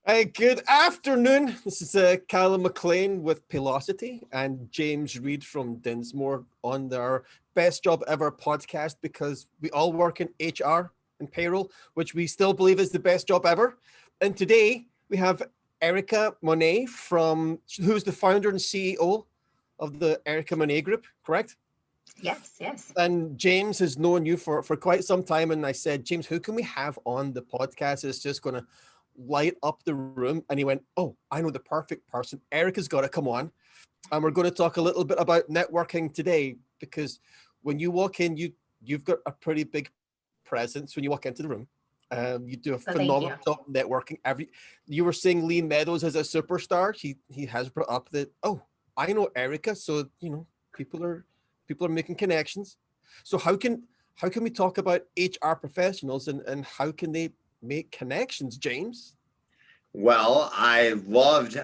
Hey, good afternoon. This is Calum McLean with Pilosity and James Reed from Dinsmore on their Best Job Ever podcast, because we all work in HR and payroll, which we still believe is the best job ever. And today we have Erika Monae who's the founder and CEO of the Erika Monae Group, correct? Yes. And James has known you for quite some time. And I said, James, who can we have on the podcast? It's just going to light up the room. And he went, oh, I know the perfect person. Erika's got to come on. And we're going to talk a little bit about networking today, because when you walk in, you've got a pretty big presence when you walk into the room. You do a phenomenal job networking. You were saying Lee Meadows as a superstar. He has brought up that, oh, I know Erika. So, people are making connections. So how can we talk about HR professionals and how can they make connections, James? Well, I loved,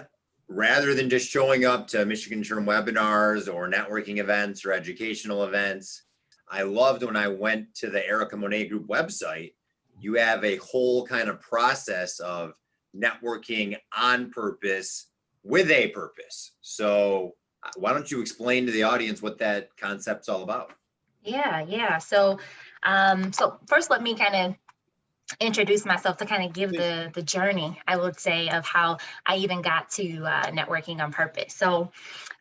rather than just showing up to Michigan Term webinars or networking events or educational events, I loved when I went to the Erika Monae Group website. You have a whole kind of process of networking on purpose with a purpose. So why don't you explain to the audience what that concept's all about? Yeah. So first, let me kind of introduce myself to kind of give the journey, I would say, of how I even got to networking on purpose. So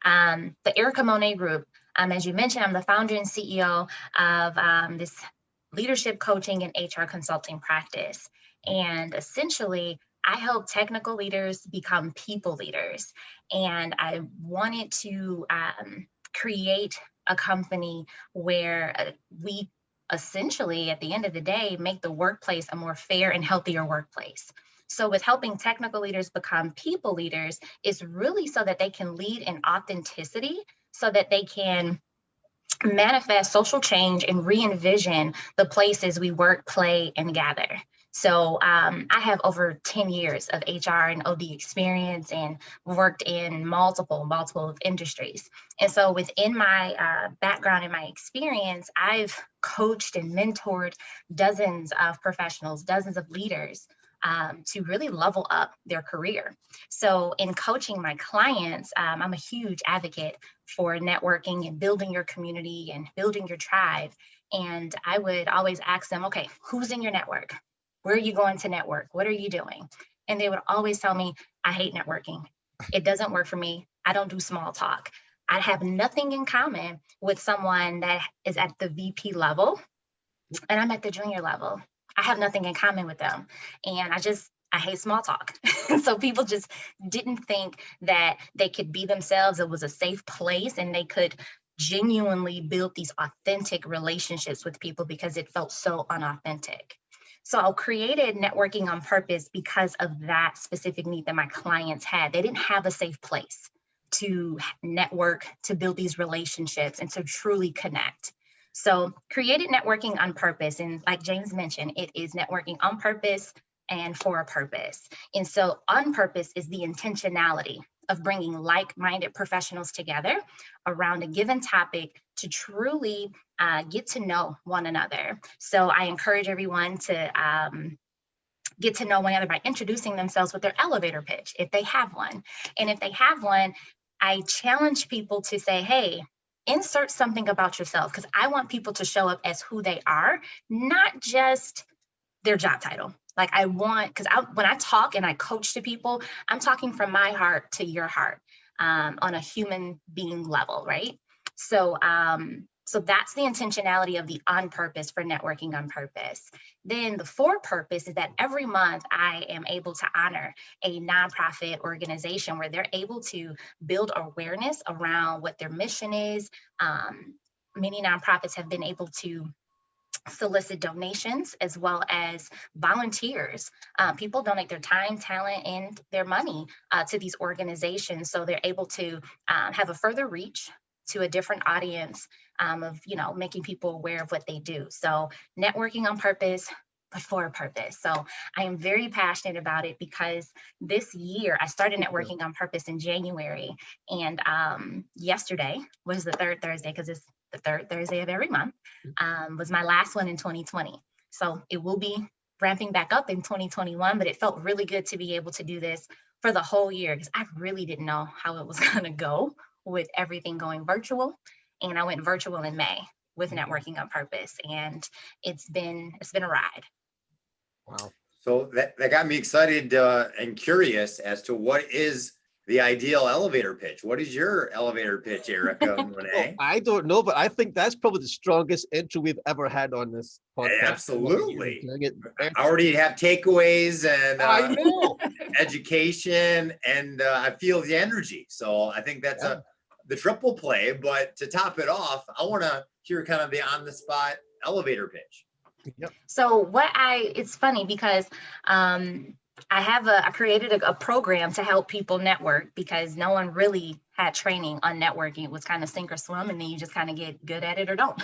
the Erika Monae Group, as you mentioned, I'm the founder and CEO of this leadership coaching and HR consulting practice. And essentially, I help technical leaders become people leaders. And I wanted to create a company where we essentially, at the end of the day, make the workplace a more fair and healthier workplace. So with helping technical leaders become people leaders is really so that they can lead in authenticity, so that they can manifest social change and re-envision the places we work, play, and gather. So I have over 10 years of HR and OD experience and worked in multiple industries. And so within my background and my experience, I've coached and mentored dozens of professionals, dozens of leaders to really level up their career. So in coaching my clients, I'm a huge advocate for networking and building your community and building your tribe. And I would always ask them, okay, who's in your network? Where are you going to network? What are you doing? And they would always tell me, I hate networking. It doesn't work for me. I don't do small talk. I have nothing in common with someone that is at the VP level and I'm at the junior level. I have nothing in common with them. And I hate small talk. So people just didn't think that they could be themselves. It was a safe place and they could genuinely build these authentic relationships with people because it felt so unauthentic. So I created networking on purpose because of that specific need that my clients had. They didn't have a safe place to network, to build these relationships, and to truly connect. So created networking on purpose. And like James mentioned, it is networking on purpose and for a purpose. And so on purpose is the intentionality of bringing like-minded professionals together around a given topic to truly get to know one another. So I encourage everyone to get to know one another by introducing themselves with their elevator pitch, if they have one. And if they have one, I challenge people to say, hey, insert something about yourself, because I want people to show up as who they are, not just their job title. Like because when I talk and I coach to people, I'm talking from my heart to your heart on a human being level, right? So that's the intentionality of the on purpose for networking on purpose. Then the for purpose is that every month I am able to honor a nonprofit organization where they're able to build awareness around what their mission is. Many nonprofits have been able to solicit donations as well as volunteers. People donate their time, talent, and their money to these organizations, so they're able to have a further reach to a different audience of making people aware of what they do. So networking on purpose, but for a purpose. So I am very passionate about it because this year I started networking on purpose in January, and yesterday was the third Thursday, because it's the third Thursday of every month, was my last one in 2020. So it will be ramping back up in 2021, but it felt really good to be able to do this for the whole year because I really didn't know how it was going to go with everything going virtual. And I went virtual in May with Networking on Purpose, and it's been a ride. Wow. So that got me excited and curious as to what is the ideal elevator pitch. What is your elevator pitch, Erika Monae? Well, I don't know, but I think that's probably the strongest intro we've ever had on this podcast. Absolutely. I already have takeaways and I know. education, and I feel the energy. So I think that's the triple play. But to top it off, I want to hear kind of the on-the-spot elevator pitch. Yep. So it's funny because I created a program to help people network because no one really had training on networking. It was kind of sink or swim, and then you just kind of get good at it or don't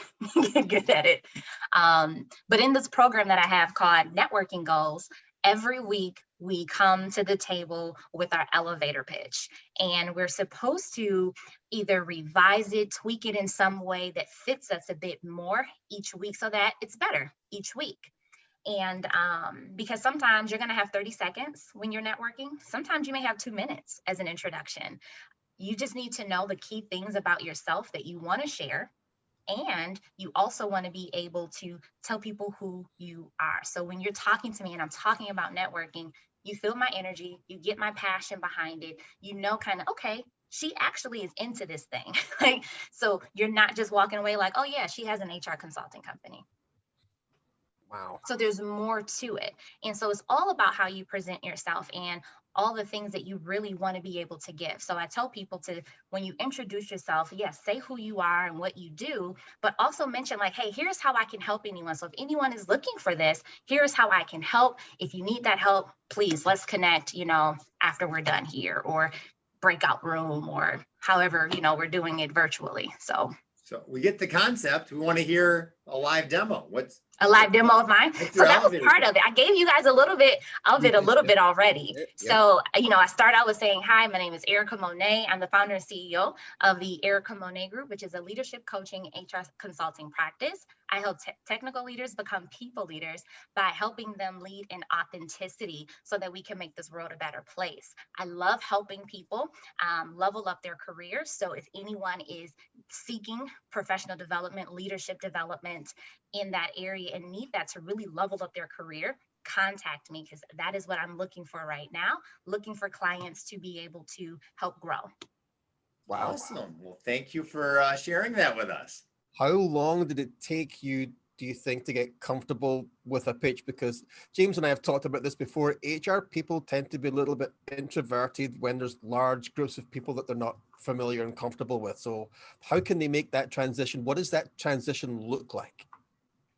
get good at it. But in this program that I have called Networking Goals, every week we come to the table with our elevator pitch, and we're supposed to either revise it, tweak it in some way that fits us a bit more each week so that it's better each week. And because sometimes you're going to have 30 seconds when you're networking. Sometimes you may have 2 minutes as an introduction. You just need to know the key things about yourself that you want to share. And you also want to be able to tell people who you are. So when you're talking to me and I'm talking about networking, you feel my energy, you get my passion behind it, you know, kind of, okay, she actually is into this thing. Like, so you're not just walking away like, oh yeah, she has an HR consulting company. Wow. So there's more to it. And so it's all about how you present yourself and all the things that you really want to be able to give. So I tell people to, when you introduce yourself, yes, say who you are and what you do, but also mention like, hey, here's how I can help anyone. So if anyone is looking for this, here's how I can help. If you need that help, please, let's connect, you know, after we're done here, or breakout room, or however, you know, we're doing it virtually. So we get the concept. We want to hear a live demo. What's a live demo of mine? So that was part of it. I gave you guys a little bit of it already. Yep. So, you know, I start out with saying, hi, my name is Erika Monae. I'm the founder and CEO of the Erika Monae Group, which is a leadership coaching HR consulting practice. I help technical leaders become people leaders by helping them lead in authenticity so that we can make this world a better place. I love helping people level up their careers. So if anyone is seeking professional development, leadership development in that area and need that to really level up their career, contact me, because that is what I'm looking for right now, looking for clients to be able to help grow. Wow. Awesome. Well, thank you for sharing that with us. How long did it take you, do you think, to get comfortable with a pitch? Because James and I have talked about this before. HR people tend to be a little bit introverted when there's large groups of people that they're not familiar and comfortable with. So how can they make that transition? What does that transition look like?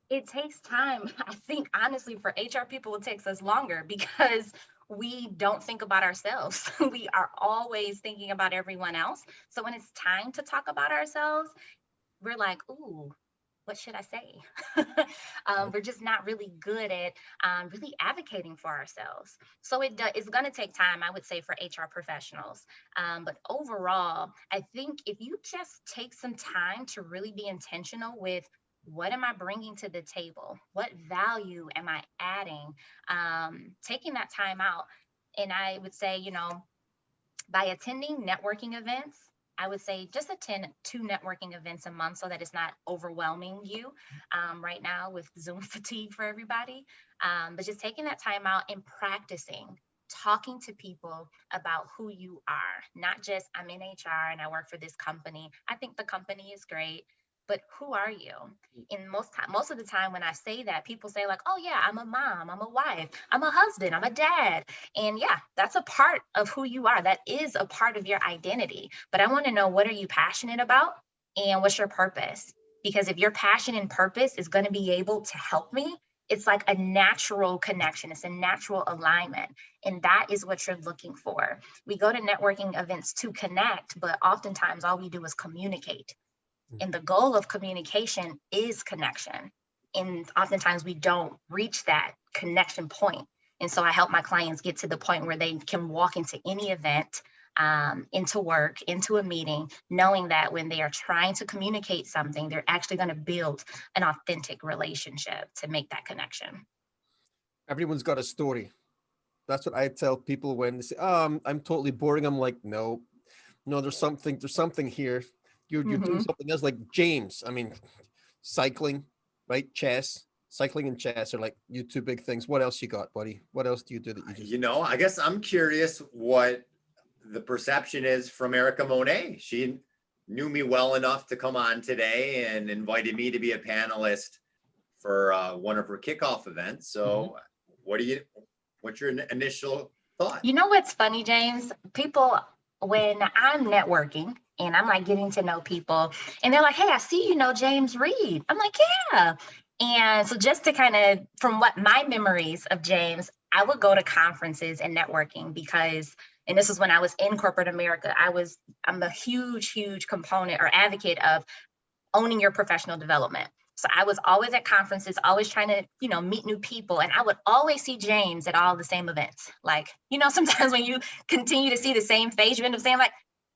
It takes time. I think honestly for HR people, it takes us longer because we don't think about ourselves. We are always thinking about everyone else. So when it's time to talk about ourselves, we're like, ooh, what should I say? We're just not really good at really advocating for ourselves. So it's going to take time, I would say, for HR professionals. But overall, I think if you just take some time to really be intentional with what am I bringing to the table? What value am I adding? Taking that time out. And I would say, you know, by attending networking events, I would say just attend 2 networking events a month so that it's not overwhelming you right now with Zoom fatigue for everybody. But just taking that time out and practicing, talking to people about who you are, not just I'm in HR and I work for this company. I think the company is great, but who are you? And most of the time when I say that, people say like, oh yeah, I'm a mom, I'm a wife, I'm a husband, I'm a dad. And yeah, that's a part of who you are. That is a part of your identity. But I want to know, what are you passionate about and what's your purpose? Because if your passion and purpose is going to be able to help me, it's like a natural connection. It's a natural alignment. And that is what you're looking for. We go to networking events to connect, but oftentimes all we do is communicate. And the goal of communication is connection. And oftentimes we don't reach that connection point. And so I help my clients get to the point where they can walk into any event, into work, into a meeting, knowing that when they are trying to communicate something, they're actually going to build an authentic relationship to make that connection. Everyone's got a story. That's what I tell people when they say, "Oh, I'm totally boring." I'm like, no, there's something here. You're doing Mhm. something else. Like James, I mean, cycling, right? Chess, cycling and chess are like you two big things. What else you got, buddy? What else do you do that you just? I guess I'm curious what the perception is from Erika Monae. She knew me well enough to come on today and invited me to be a panelist for one of her kickoff events. So, what's your initial thought? You know what's funny, James? People, when I'm networking and I'm like getting to know people, and they're like, "Hey, I see you know James Reed." I'm like, "Yeah." And so just to kind of, from what my memories of James, I would go to conferences and networking because, and this was when I was in corporate America, I'm a huge component or advocate of owning your professional development. So I was always at conferences, always trying to, meet new people. And I would always see James at all the same events. Like, sometimes when you continue to see the same face, you end up saying like,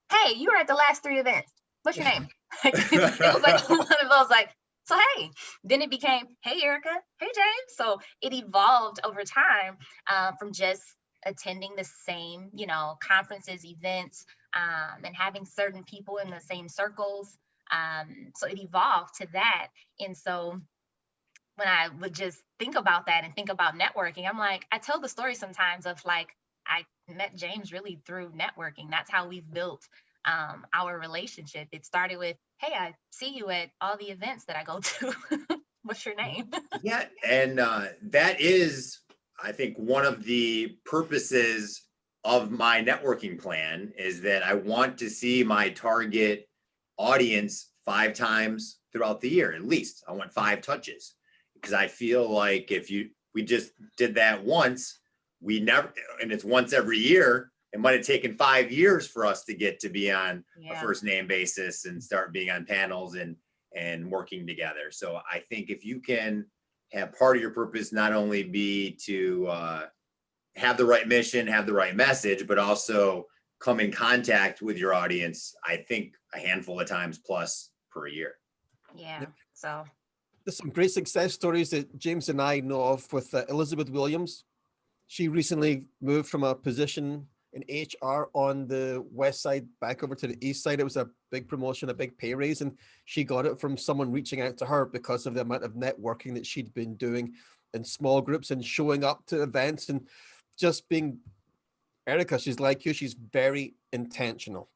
"Hey, you were at the last 3 events. What's your name?" It was like one of those like, so hey, then it became, "Hey, Erika, hey, James." So it evolved over time from just attending the same, conferences, events, and having certain people in the same circles. So it evolved to that. And so when I would just think about that and think about networking, I'm like, I tell the story sometimes of like, I met James really through networking. That's how we've built our relationship. It started with, "Hey, I see you at all the events that I go to." What's your name? Yeah, and that is, I think, one of the purposes of my networking plan is that I want to see my target audience 5 times throughout the year, at least. I want 5 touches because I feel like if we just did that once, we never, and it's once every year, it might have taken 5 years for us to get to be on a first name basis and start being on panels and working together. So I think if you can have part of your purpose not only be to have the right mission, have the right message, but also come in contact with your audience, I think a handful of times plus per year. Yeah. Yep. So There's some great success stories that James and I know of with Elizabeth Williams. She recently moved from a position in HR on the west side back over to the east side. It was a big promotion, a big pay raise, and she got it from someone reaching out to her because of the amount of networking that she'd been doing in small groups and showing up to events and just being Erika. She's like you. She's very intentional.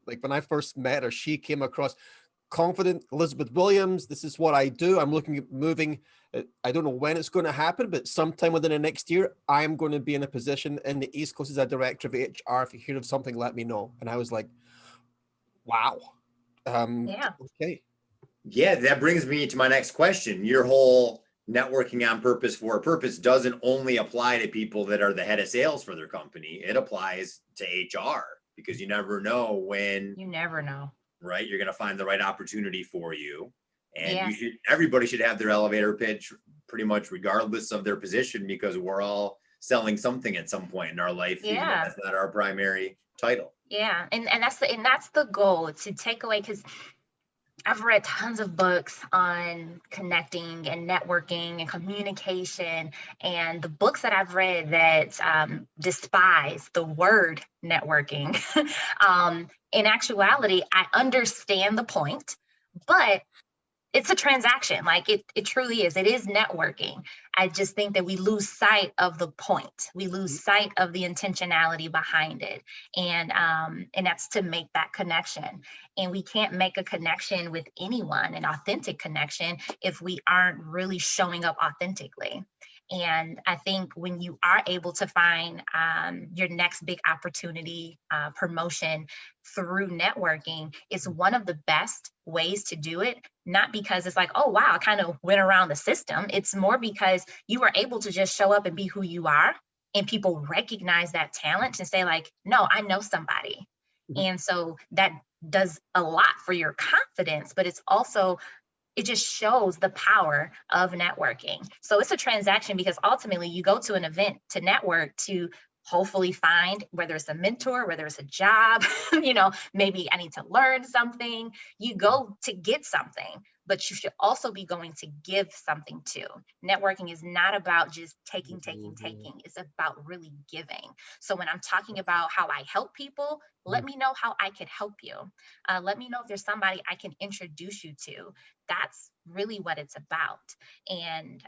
Like when I first met her, she came across confident. Elizabeth Williams, this is what I do. I'm looking at moving. I don't know when it's going to happen, but sometime within the next year, I'm going to be in a position in the East Coast as a director of HR. If you hear of something, let me know. And I was like, wow. yeah. Okay. Yeah, that brings me to my next question. Your whole networking on purpose for a purpose doesn't only apply to people that are the head of sales for their company. It applies to HR because you never know when, You never know. right, you're going to find the right opportunity for you. And Yeah. everybody should have their elevator pitch pretty much regardless of their position because we're all selling something at some point in our life, even though Yeah. that's not our primary title. Yeah. And that's the goal, to take away, because I've read tons of books on connecting and networking and communication. And the books that I've read that despise the word networking, in actuality, I understand the point, but it's a transaction. Like it truly is. It is networking. I just think that we lose sight of the point. We lose sight of the intentionality behind it. And that's to make that connection. And we can't make a connection with anyone, an authentic connection, if we aren't really showing up authentically. And I think when you are able to find your next big opportunity, promotion through networking, it's one of the best ways to do it. Not because it's like, "Oh, wow, I kind of went around the system." It's more because you were able to just show up and be who you are. And people recognize that talent and say like, "No, I know somebody." Mhm. And so that does a lot for your confidence, but it just shows the power of networking. So it's a transaction because ultimately you go to an event to network, to hopefully find, whether it's a mentor, whether it's a job, maybe I need to learn something. You go to get something, but you should also be going to give something too. Networking is not about just taking. It's about really giving. So when I'm talking about how I help people, let me know how I can help you. Let me know if there's somebody I can introduce you to. That's really what it's about. And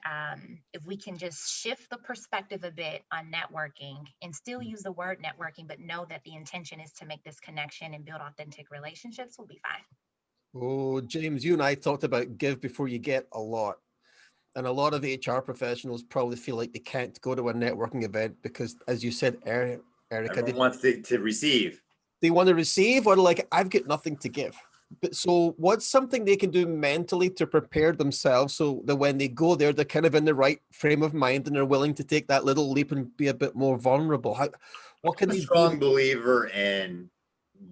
if we can just shift the perspective a bit on networking and still use the word networking, but know that the intention is to make this connection and build authentic relationships, we'll be fine. Oh, James, you and I talked about give before you get a lot. And a lot of HR professionals probably feel like they can't go to a networking event because, as you said, Erika, Everyone wants to receive. they want to receive, or like, I've got nothing to give. But so what's something they can do mentally to prepare themselves so that when they go there, they're kind of in the right frame of mind and they're willing to take that little leap and be a bit more vulnerable? What can I'm a they strong do? believer in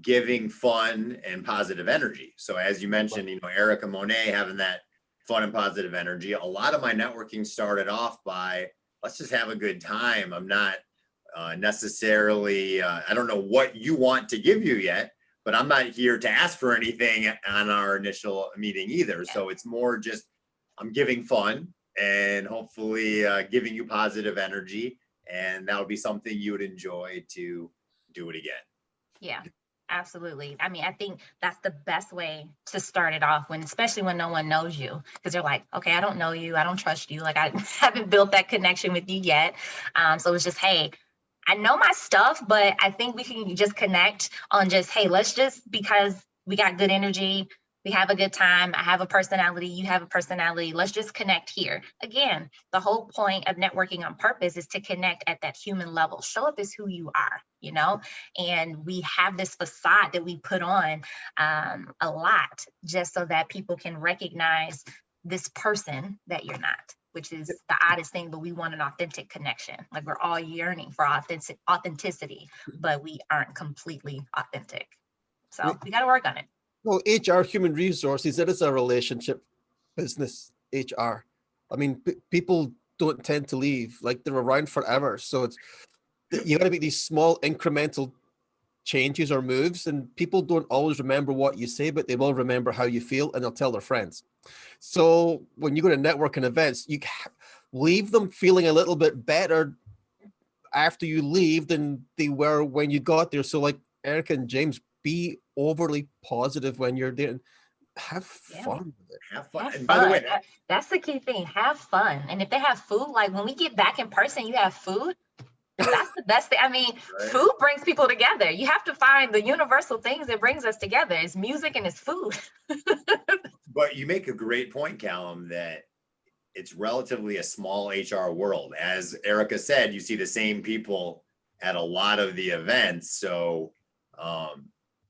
giving fun and positive energy. So as you mentioned, Erika Monae having that fun and positive energy. A lot of my networking started off by, let's just have a good time. I'm not necessarily, I don't know what you want to give you yet, but I'm not here to ask for anything on our initial meeting either. So it's more just, I'm giving fun and hopefully giving you positive energy. And that would be something you would enjoy to do it again. Yeah, absolutely. I mean, I think that's the best way to start it off, when, especially when no one knows you, because they're like, okay, I don't know you. I don't trust you. Like, I haven't built that connection with you yet. So it's just, hey, I know my stuff, but I think we can just connect on just, hey, let's just, because we got good energy, we have a good time, I have a personality, you have a personality, let's just connect here. Again, the whole point of networking on purpose is to connect at that human level. Show up as who you are, and we have this facade that we put on a lot, just so that people can recognize this person that you're not, which is the oddest thing, but we want an authentic connection. Like, we're all yearning for authenticity, but we aren't completely authentic. So we got to work on it. Well, HR, human resources, it is a relationship business, HR. I mean, people don't tend to leave, like they're around forever. So you got to make these small incremental changes or moves, and people don't always remember what you say, but they will remember how you feel, and they'll tell their friends. So when you go to networking events, you leave them feeling a little bit better after you leave than they were when you got there. So like Erika and James, be overly positive when you're there. Have fun with it. Have fun. Have And fun. by the way, That's the key thing. Have fun. And if they have food, like when we get back in person, you have food. That's the best thing. I mean, right. Food brings people together. You have to find the universal things that brings us together. It's music and it's food. But you make a great point, Calum, that it's relatively a small HR world. As Erika said, you see the same people at a lot of the events. So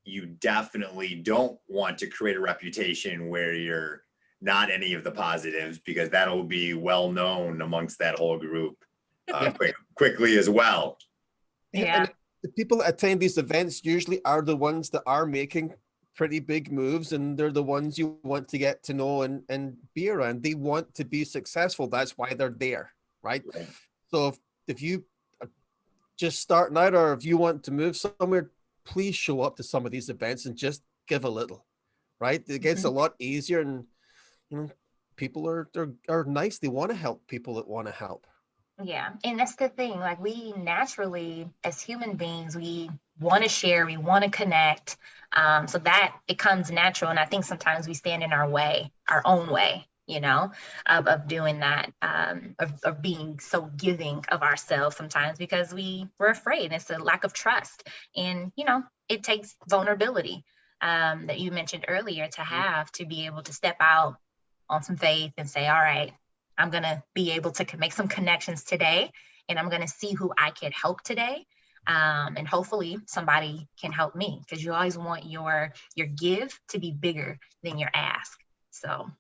you definitely don't want to create a reputation where you're not any of the positives, because that'll be well known amongst that whole group quickly as well. Yeah. And the people that attend these events usually are the ones that are making pretty big moves, and they're the ones you want to get to know and be around. They want to be successful. That's why they're there, right? So if you are just starting out, or if you want to move somewhere, please show up to some of these events and just give a little, right? It gets a lot easier, and people are nice. They want to help people that want to help. Yeah, and that's the thing. Like, we naturally, as human beings, we want to share, we want to connect, so that it comes natural. And I think sometimes we stand in our way, our own way, of doing that, of being so giving of ourselves sometimes, because we're afraid. It's a lack of trust, and it takes vulnerability that you mentioned earlier to be able to step out on some faith and say, all right, I'm going to be able to make some connections today, and I'm going to see who I can help today. And hopefully somebody can help me, because you always want your give to be bigger than your ask. So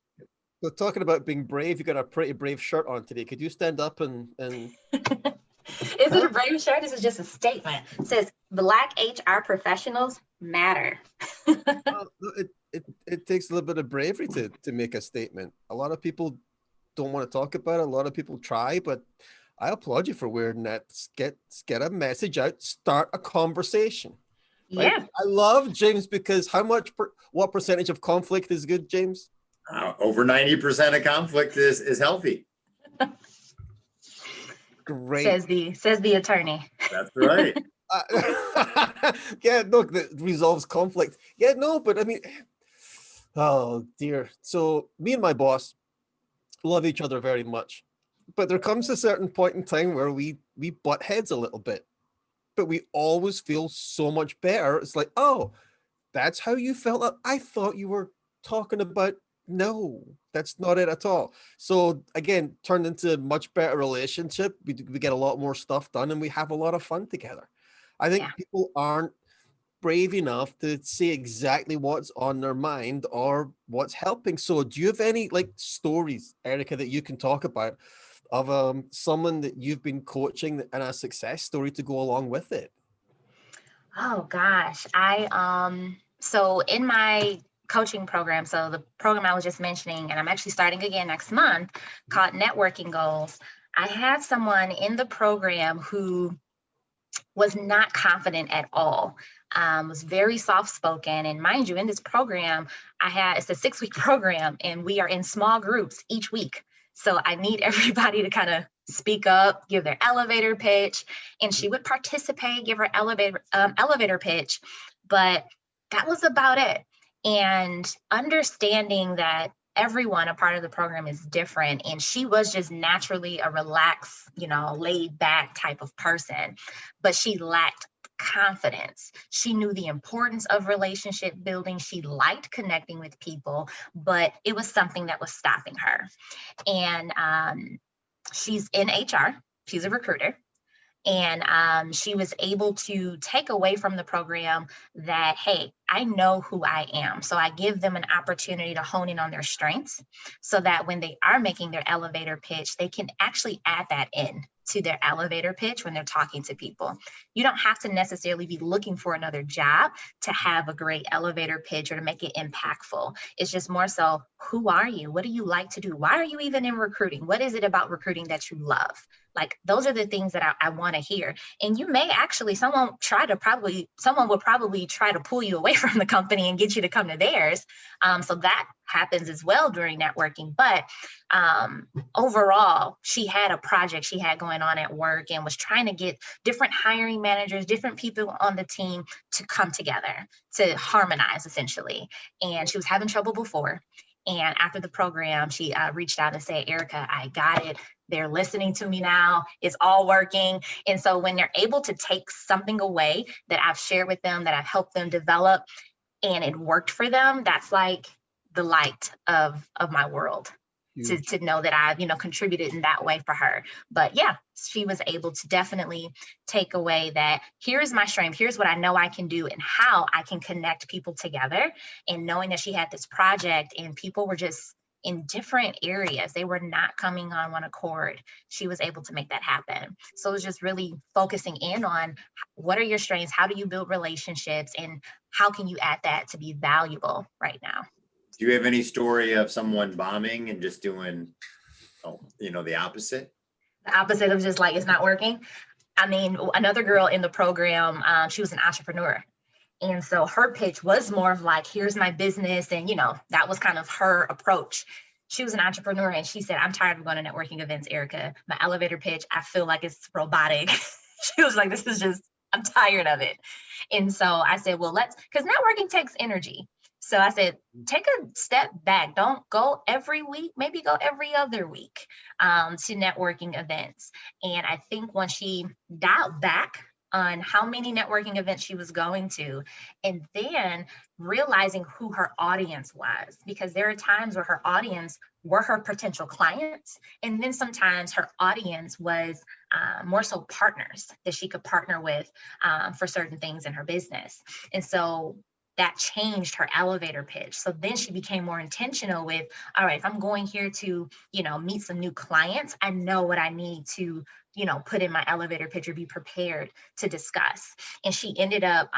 talking about being brave, you got a pretty brave shirt on today. Could you stand up and Is it a brave shirt? This is just a statement. It says Black HR professionals matter. Well, it takes a little bit of bravery to make a statement. A lot of people don't want to talk about it. A lot of people try, but I applaud you for wearing that. Get a message out, start a conversation. Right? Yeah. I love James, because what percentage of conflict is good, James? Over 90% of conflict is healthy. Great. Says the attorney. That's right. Yeah, look, that resolves conflict. Yeah, no, but I mean, oh dear. So me and my boss love each other very much, but there comes a certain point in time where we butt heads a little bit, but we always feel so much better. It's like, oh, that's how you felt. I thought you were talking about, no, that's not it at all. So again, turned into a much better relationship. We get a lot more stuff done and we have a lot of fun together. I think Yeah. people aren't brave enough to say exactly what's on their mind or what's helping. So do you have any like stories, Erika, that you can talk about of someone that you've been coaching and a success story to go along with it? Oh gosh, so in my coaching program, so the program I was just mentioning, and I'm actually starting again next month, called Networking Goals. I had someone in the program who was not confident at all, was very soft spoken. And mind you, in this program, it's a 6-week program and we are in small groups each week. So I need everybody to kind of speak up, give their elevator pitch. And she would participate, give her elevator pitch, but that was about it. And understanding that everyone a part of the program is different, and she was just naturally a relaxed, laid back type of person, but she lacked confidence. She knew the importance of relationship building. She liked connecting with people, but it was something that was stopping her. And she's in HR. She's a recruiter. And she was able to take away from the program that, hey, I know who I am. So I give them an opportunity to hone in on their strengths so that when they are making their elevator pitch, they can actually add that in to their elevator pitch when they're talking to people. You don't have to necessarily be looking for another job to have a great elevator pitch or to make it impactful. It's just more so, who are you? What do you like to do? Why are you even in recruiting? What is it about recruiting that you love? Like, those are the things that I want to hear. And you may actually, someone will probably try to pull you away from the company and get you to come to theirs. So that happens as well during networking. But overall, she had a project she had going on at work and was trying to get different hiring managers, different people on the team to come together, to harmonize essentially. And she was having trouble before. And after the program, she reached out and said, Erika, I got it. They're listening to me now. It's all working. And so when they're able to take something away that I've shared with them, that I've helped them develop, and it worked for them, that's like the light of my world. To know that I've, contributed in that way for her. But yeah, she was able to definitely take away that here's my strength, here's what I know I can do and how I can connect people together. And knowing that she had this project and people were just in different areas, they were not coming on one accord, she was able to make that happen. So it was just really focusing in on what are your strengths, how do you build relationships, and how can you add that to be valuable right now. Do you have any story of someone bombing and just doing, the opposite? The opposite of just like, it's not working. I mean, another girl in the program, she was an entrepreneur. And so her pitch was more of like, here's my business. And, that was kind of her approach. She was an entrepreneur and she said, I'm tired of going to networking events, Erika. My elevator pitch, I feel like it's robotic. She was like, I'm tired of it. And so I said, well, because networking takes energy. So I said, take a step back. Don't go every week, maybe go every other week to networking events. And I think when she dialed back on how many networking events she was going to, and then realizing who her audience was, because there are times where her audience were her potential clients. And then sometimes her audience was more so partners that she could partner with for certain things in her business. And so that changed her elevator pitch. So then she became more intentional with, all right, if I'm going here to, meet some new clients, I know what I need to, put in my elevator pitch or be prepared to discuss. And she ended up,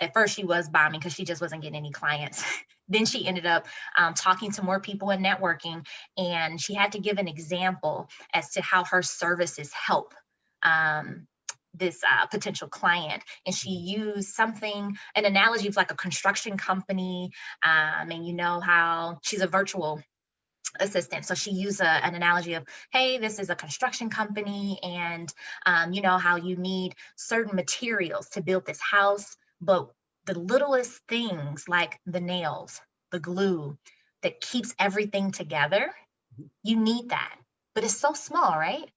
at first she was bombing because she just wasn't getting any clients. Then she ended up talking to more people and networking, and she had to give an example as to how her services help this potential client, and she used an analogy of like a construction company, and you know how she's a virtual assistant. So she used an analogy of, hey, this is a construction company, and you know how you need certain materials to build this house, but the littlest things like the nails, the glue that keeps everything together, you need that, but it's so small, right?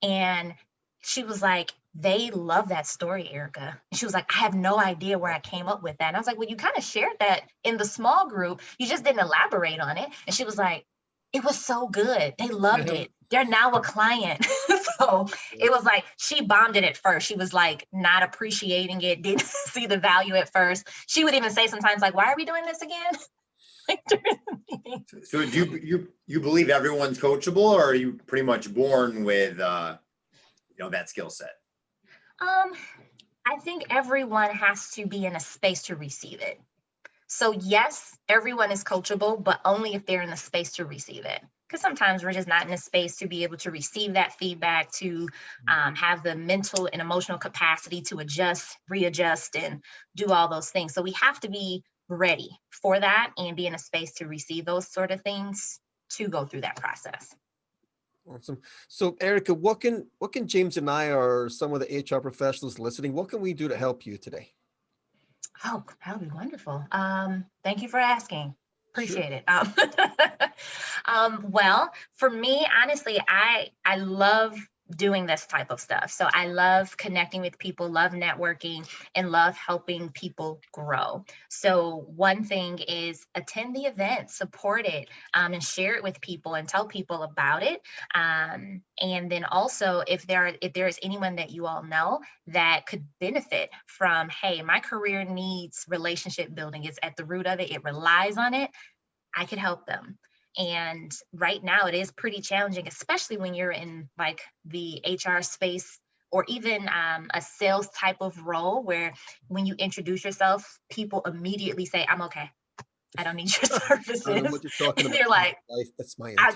And she was like, they love that story, Erika. And she was like, I have no idea where I came up with that. And I was like, well, you kind of shared that in the small group. You just didn't elaborate on it. And she was like, it was so good. They loved it. They're now a client. So it was like, she bombed it at first. She was like not appreciating it, didn't see the value at first. She would even say sometimes like, why are we doing this again? So do you believe everyone's coachable, or are you pretty much born with that skill set? I think everyone has to be in a space to receive it. So yes, everyone is coachable, but only if they're in the space to receive it. Because sometimes we're just not in a space to be able to receive that feedback, to have the mental and emotional capacity to adjust, readjust, and do all those things. So we have to be ready for that and be in a space to receive those sort of things to go through that process. Awesome. So Erika, what can James and I, or some of the HR professionals listening, what can we do to help you today? Oh, that would be wonderful. Thank you for asking. Appreciate it. Well, for me, honestly, I love doing this type of stuff. So I love connecting with people, love networking, and love helping people grow. So one thing is attend the event, support it, and share it with people and tell people about it. And then also, if there is anyone that you all know that could benefit from, hey, my career needs relationship building, it's at the root of it, it relies on it, I could help them. And right now it is pretty challenging, especially when you're in like the HR space, or even a sales type of role, where when you introduce yourself, people immediately say, I'm okay. I don't need your services. I know what you're talking about. You're like, that's my I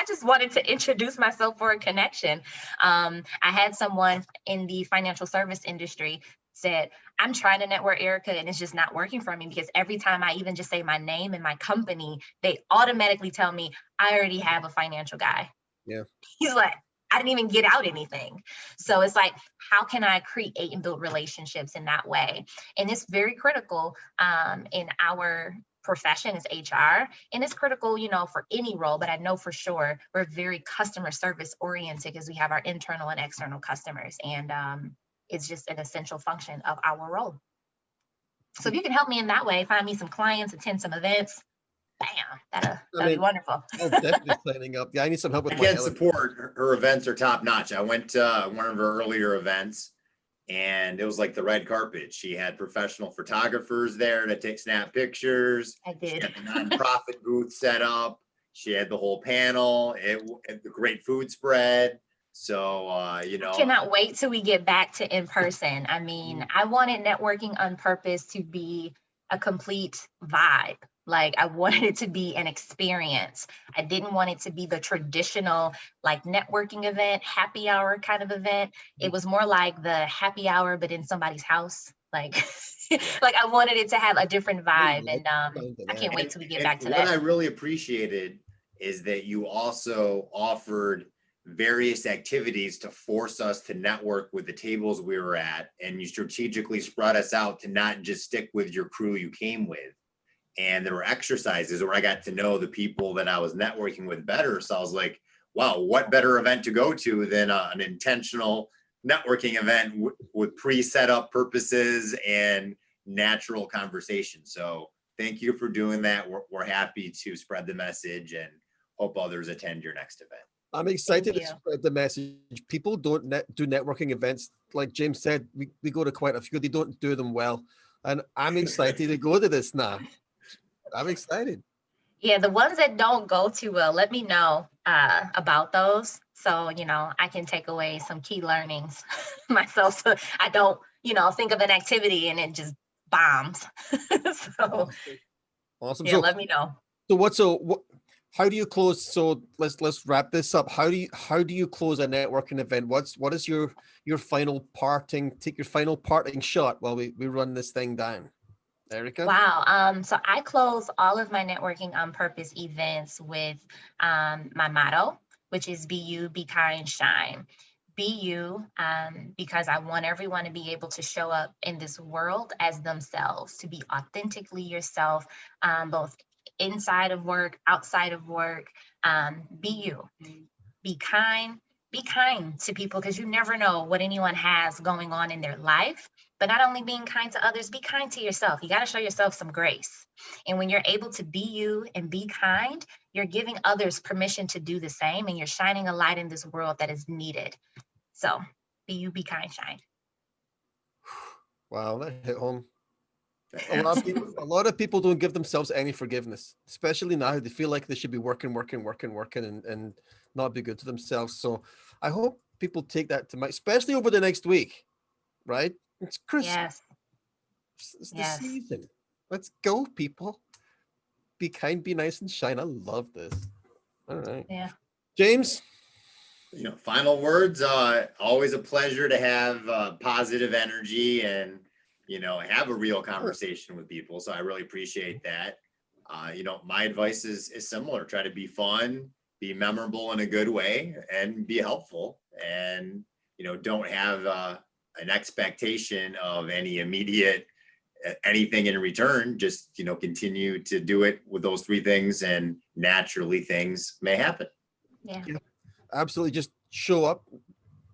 just wanted to introduce myself for a connection. I had someone in the financial service industry said, I'm trying to network, Erika, and it's just not working for me, because every time I even just say my name and my company, they automatically tell me I already have a financial guy. Yeah. He's like, I didn't even get out anything. So it's like, how can I create and build relationships in that way? And it's very critical in our profession is HR, and it's critical, for any role, but I know for sure we're very customer service oriented because we have our internal and external customers, and it's just an essential function of our role. So if you can help me in that way, find me some clients, attend some events, bam, that'd be wonderful. I'm definitely signing up. Yeah, I need some help with my support. Her events are top notch. I went to one of her earlier events, and it was like the red carpet. She had professional photographers there to snap pictures. I did. She had the nonprofit booth set up. She had the whole panel. The great food spread. So, I cannot wait till we get back to in person. I mean, I wanted networking on purpose to be a complete vibe. Like, I wanted it to be an experience. I didn't want it to be the traditional like networking event, happy hour kind of event. It was more like the happy hour, but in somebody's house. Like, like I wanted it to have a different vibe. And I can't wait till we get back to that. What I really appreciated is that you also offered various activities to force us to network with the tables we were at, and you strategically spread us out to not just stick with your crew you came with. And there were exercises where I got to know the people that I was networking with better. So I was like, wow, what better event to go to than an intentional networking event with pre-set up purposes and natural conversation. So thank you for doing that. We're happy to spread the message and hope others attend your next event. I'm excited to spread the message. People don't do networking events. Like James said, we go to quite a few. They don't do them well. And I'm excited to go to this now. I'm excited. Yeah, the ones that don't go too well, let me know about those. So, I can take away some key learnings myself. So I don't, think of an activity and it just bombs. So, awesome. Yeah, let me know. So how do you close? So let's wrap this up. How do you close a networking event? What is your final parting, take your final parting shot while we run this thing down? Erika? Wow. So I close all of my networking on purpose events with my motto, which is be you, be kind, shine. Be you, because I want everyone to be able to show up in this world as themselves, to be authentically yourself, both inside of work, outside of work. Be you. Be kind. Be kind to people, because you never know what anyone has going on in their life. But not only being kind to others, be kind to yourself. You got to show yourself some grace. And when you're able to be you and be kind, you're giving others permission to do the same, and you're shining a light in this world that is needed. So be you, be kind, shine. Wow, that hit home. A lot of people don't give themselves any forgiveness, especially now. They feel like they should be working, and not be good to themselves. So I hope people take that to mind, especially over the next week, right? It's Christmas. Yes. It's the season. Let's go, people. Be kind, be nice, and shine. I love this. All right. Yeah. James? Final words. Always a pleasure to have positive energy and, have a real conversation with people. So I really appreciate that. My advice is similar. Try to be fun, be memorable in a good way, and be helpful. And, don't have an expectation of any immediate anything in return. Just, continue to do it with those three things, and naturally things may happen. Yeah. Absolutely. Just show up,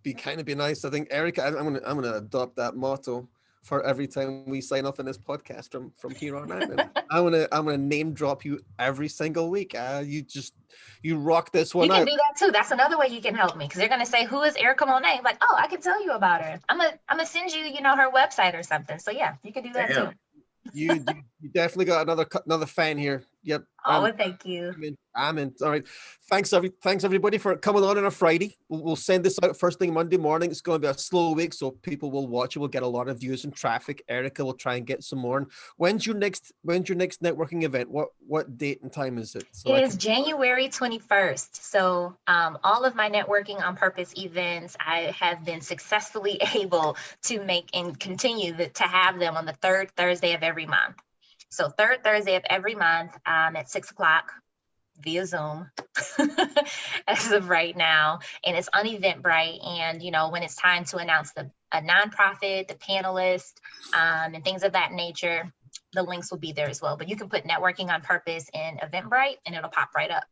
be kind, and be nice. I think, Erika, I'm gonna adopt that motto for every time we sign off in this podcast from here on out. I'm gonna name drop you every single week. You rock this one out. You can do that too. That's another way you can help me, because they're gonna say, who is Erika Monae? Like, oh, I can tell you about her. I'm gonna send you, her website or something. So yeah, you can do that too. You definitely got another fan here. Yep. Oh, thank you. I'm in. All right. Thanks everybody for coming on a Friday. We'll send this out first thing Monday morning. It's going to be a slow week, so people will watch it. We'll get a lot of views and traffic. Erika will try and get some more. And when's your next networking event? What date and time is it? It is January 21st. So all of my networking on purpose events, I have been successfully able to make and continue to have them on the third Thursday of every month. So third Thursday of every month at 6:00 via Zoom as of right now. And it's on Eventbrite. And, when it's time to announce a nonprofit, the panelists, and things of that nature, the links will be there as well. But you can put networking on purpose in Eventbrite and it'll pop right up.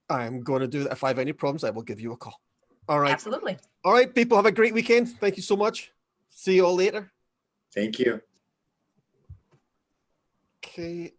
I'm going to do that. If I have any problems, I will give you a call. All right. Absolutely. All right, people, have a great weekend. Thank you so much. See you all later. Thank you. Okay.